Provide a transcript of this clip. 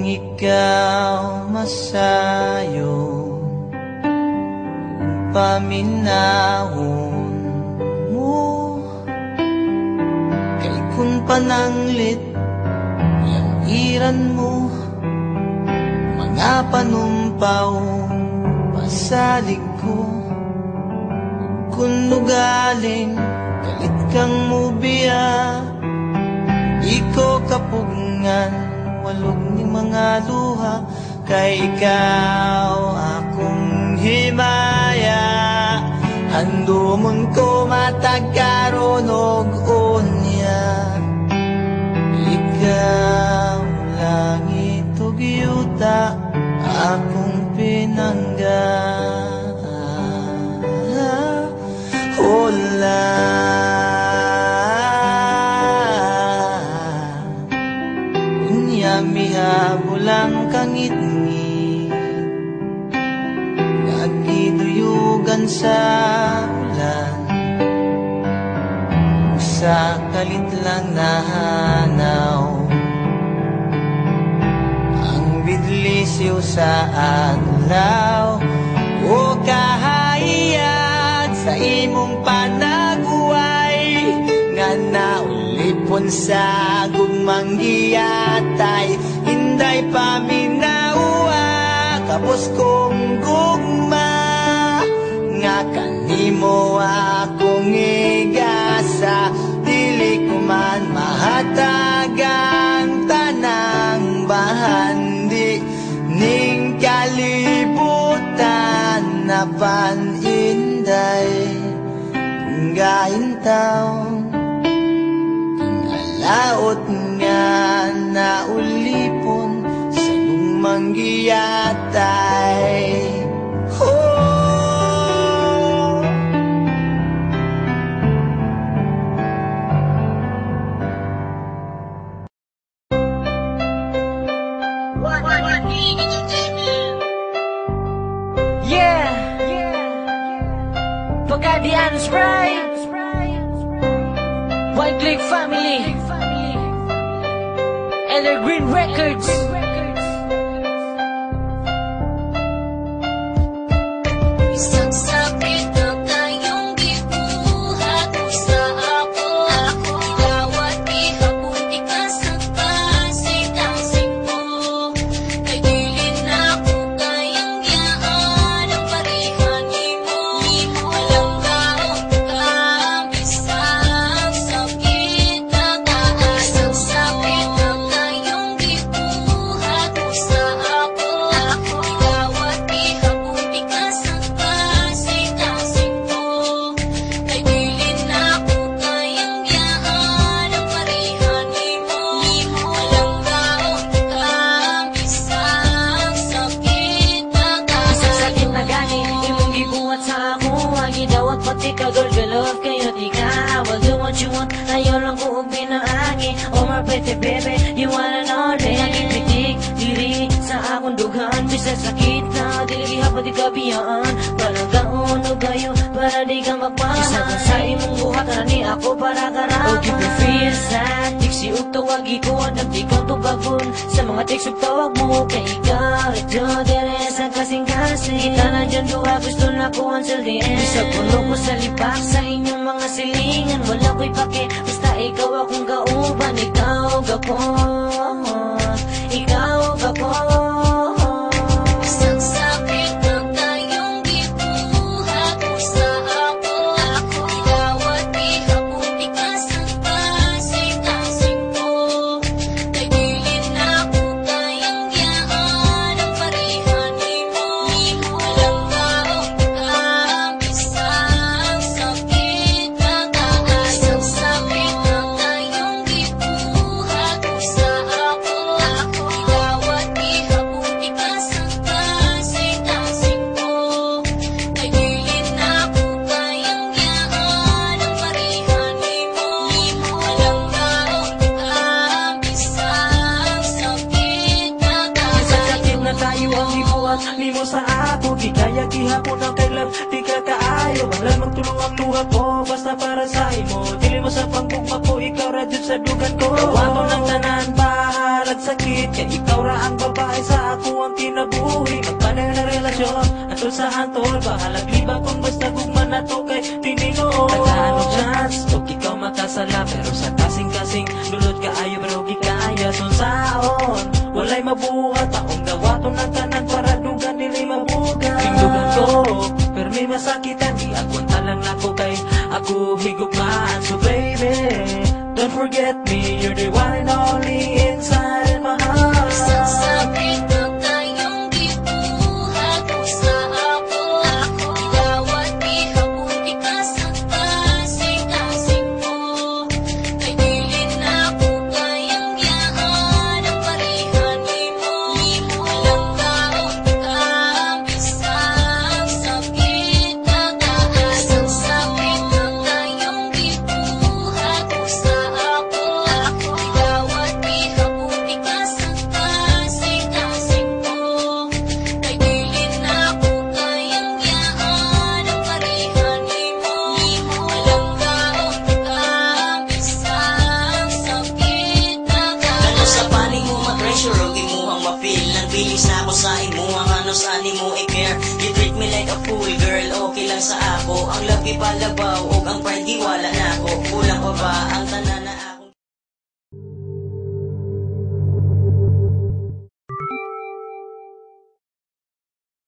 ikaw masayo, paminahon mo, kay kun pananglit yang iran mo, mga panumpaw pasalig ko. Kung nugaling galit kang mubiya, di ko kapugngan walog ni mga luha, kay ikaw akong himaya. Handumon ko matagkaroon og unya, ikaw langit ug yuta akong pinangga. Hola, unya mihabulang kangit-ngit, nagiduyugan sa ulan, sa kalit lang nahanaw ang bidlisyo sa adlaw. O kahayag sa imong panaguway, nga naulipon sa gugmang giyatay, hinday paminawa kapos kong gugma, nga kanimo akong igasa. Dili ko man mahatagang tanang bahandi ning kalibutan na paninday. Kung gaintaw kung alaot nga naulipon sa gugmang giyatay. Pagadian Sprite, One Click Family, Evergreen Records. Isang sakit na kayong gibuhat mo sa ako, ilawat ihapon ikasan pasig-asig mo, kay dili na ko kayang yaan ang parehan nimo. Walang kaon ang isang sakit na taas. Isang sakit na kayong gibuhat mo sa ako, ilawat ihapon ikasan pasig-asig mo, kay dili na ko kayang yaan ang parehan nimo. Walang kaon ang isang sakit na taas. Isang sakit na gani, imong gibuhat sa ako, ang gidawat pati ka girl, love kayo di ka. I will do what you want, ayaw lang ko og pinaagi. Oh my pretty baby, you wanna know me. Nagipitik, diri sa akong dugan, bisa sakit na, dili gihapon di kabiyaan. Parang gaon o gayo, para di ka magpahan. Isa kung sa imong buhat, ni ako para karaman. Oh, keep me feel sad, tiksi ug tawagi ko, nagdi kang tugagon. Sa mga tiksi ug tawag mo, kay ikaw, ito, dere sa kasing-kasing. Kita na dyan duha, gusto na ko until the end. Isa puno ko sa lipak, sa inyong mga silingan, wala ko'y pake, basta ikaw akong kauban. Ikaw gapon, ikaw gapon. Isang sakit na kayong gibuhat mo sa ako, ilawat ihapon ikasan pasig-asig mo, kay dili na ko kayang yaan ang parehan nimo. Walang kaon ang isang sakit na taas. Isang sakit na kayong gibuhat mo sa ako, ilawat ihapon ikasan pasig-asig mo, kay dili na ko kayang yaan ang parehan nimo. Walang kaon ang isang sakit na taas. Sa sakit na tayo ang ibuhat nimo sa ako, di kaya gihapon ang kay love, di ka kaayo. Wala magtulong ang luha ko, basta para sa imo. Dili mo sa panggugma ko, ikaw ra jud sa dugan ko. Gawa ko ng tanan, baharag sakit, kaya ikaw ra ang babae. Pero sa hantol, bahalag liba kung basta gugma na to kay tinigo. Nagkaano chance, o ikaw makasala. Pero sa kasing-kasing, lulod ka ayo pero gikaya sun saon. Walay mabuhat, akong gawato ng tanan para dugan dili mabuga. Tingdugan ko, pero may masakitan, di agwanta lang nako kay ako higugmaan. So baby, don't forget me, you're the one and only inside my heart. Isang sakit na tayong gibuhat mo sa ako. Ilawat ihabuti ka sa kasing-kasing mo. Kay dili na ko kayang yahan ang parihan mo. Walang kaon ka, bisang sakit na kaan. Isang sakit na tayong gibuhat mo sa ako. Ilawat ihabuti ka sa kasing-kasing mo. Kay dili na ko kayang yahan ang parihan mo. Walang kaon ka, bisang sakit na kaan. Ano sa paning mo ma-treasure o imuhang ma-feel. Nang bilis na ako sa imuhang ano sa ani mo i-care. You treat me like a fool girl, okay lang sa ako. Ang labi palabaw o ang